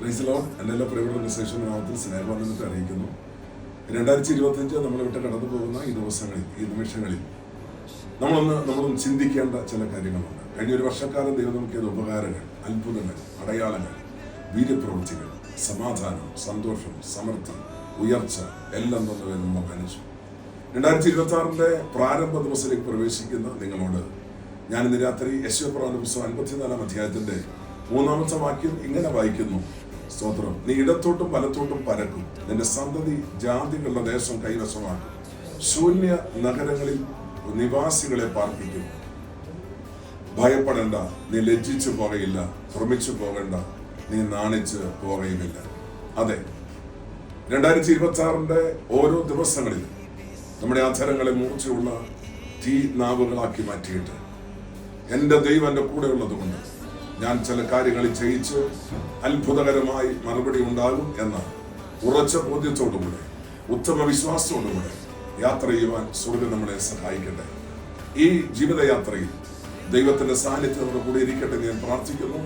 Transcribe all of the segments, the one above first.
Praise Lord. എൻ്റെ എല്ലാ പ്രിയപ്പെട്ട വിശേഷനാമത്തിൽ സ്നേഹവന്ദനത്തെ അറിയിക്കുന്നു. 2025 നമ്മളെ വിട്ട് കടന്നു പോകുന്ന ഈ ദിവസങ്ങളിൽ, ഈ നിമിഷങ്ങളിൽ നമ്മളൊന്ന് ചിന്തിക്കേണ്ട ചില കാര്യങ്ങളുണ്ട്. കഴിഞ്ഞ ഒരു വർഷക്കാലം ദൈവം നമുക്ക് ചെയ്ത ഉപകാരങ്ങൾ, അത്ഭുതങ്ങൾ, അടയാളങ്ങൾ, വീര്യപ്രവൃത്തികൾ, സമാധാനം, സന്തോഷം, സമൃദ്ധി, ഉയർച്ച എല്ലാം തന്നെ നമ്മൾ കാണിച്ചു. 2026 പ്രാരംഭ ദിവസത്തിലേക്ക് പ്രവേശിക്കുന്ന നിങ്ങളോട് ഞാൻ ഇന്ന് രാത്രി യെശയ്യാപ്രവാചകന്റെ പുസ്തകം 54 അധ്യായത്തിന്റെ 3-ാമത്തെ വാക്യം ഇങ്ങനെ വായിക്കുന്നു. സ്തോത്രം. നീ ഇടത്തോട്ടും വലത്തോട്ടും പരക്കും, നിന്റെ സന്തതി ജാതികളുടെ ദേശം കൈവശമാക്കും, ശൂന്യ നഗരങ്ങളിൽ നിവാസികളെ പാർപ്പിക്കും. ഭയപ്പെടേണ്ട, നീ ലജ്ജിച്ചു പോകയില്ല, ഭ്രമിച്ചു പോകേണ്ട, നീ നാണിച്ച് പോകയുമില്ല. അതെ, 2026 ഓരോ ദിവസങ്ങളിൽ നമ്മുടെ അധരങ്ങളെ മൂർച്ചയുള്ള തീ നാവുകളാക്കി മാറ്റിയിട്ട് എൻ്റെ ദൈവം എൻ്റെ കൂടെ ഉള്ളതുകൊണ്ട് ഞാൻ ചില കാര്യങ്ങളിൽ ചെയ്യിച്ച് അത്ഭുതകരമായി മറുപടി ഉണ്ടാകും എന്ന ഉറച്ച ബോധ്യത്തോടുകൂടെ, ഉത്തമ വിശ്വാസത്തോടുകൂടെ യാത്ര ചെയ്യുവാൻ സ്വർഗ്ഗം നമ്മളെ സഹായിക്കട്ടെ. ഈ ജീവിതയാത്രയിൽ ദൈവത്തിന്റെ സാന്നിധ്യം നമ്മുടെ കൂടെ ഇരിക്കട്ടെ ഞാൻ പ്രാർത്ഥിക്കുന്നു.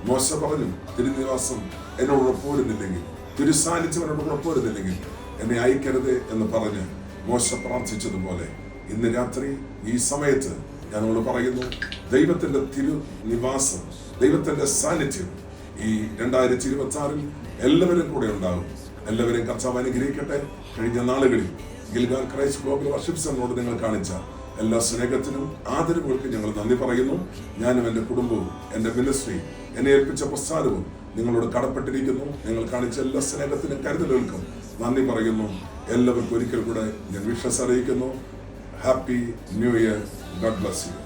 മോശ പറഞ്ഞു, തിരുനിവാസം എന്നോട് പോരുന്നില്ലെങ്കിൽ, തിരുസാന്നിധ്യം എന്നോട് കൂടെ പോരുന്നില്ലെങ്കിൽ എന്നെ അയക്കരുത് എന്ന് പറഞ്ഞ് മോശ പ്രാർത്ഥിച്ചതുപോലെ ഇന്ന് രാത്രി ഈ സമയത്ത് ഞാനോട് പറയുന്നു, ദൈവത്തിന്റെ തിരുനിവാസം, ദൈവത്തിന്റെ സാന്നിധ്യം ഈ 2026 എല്ലാവരും കൂടെ ഉണ്ടാകും. എല്ലാവരും കർത്താവ് അനുഗ്രഹിക്കട്ടെ. കഴിഞ്ഞ നാളുകളിൽ ഗിൽഗാൽ ക്രൈസ്റ്റ് ഗ്ലോബൽ വർഷിപ്പ് സെന്ററിനോട് നിങ്ങൾ കാണിച്ച എല്ലാ സ്നേഹത്തിനും ആദരവുകൾക്ക് ഞങ്ങൾ നന്ദി പറയുന്നു. ഞാനും എൻ്റെ കുടുംബവും എൻ്റെ മിനിസ്ട്രി എന്നെ ഏൽപ്പിച്ച പ്രസ്ഥാനവും നിങ്ങളോട് കടപ്പെട്ടിരിക്കുന്നു. നിങ്ങൾ കാണിച്ച എല്ലാ സ്നേഹത്തിനും കരുതലുകൾക്കും നന്ദി പറയുന്നു. എല്ലാവർക്കും ഒരിക്കൽ കൂടെ ഞാൻ വിഷസ് അറിയിക്കുന്നു. Happy new year. God bless you.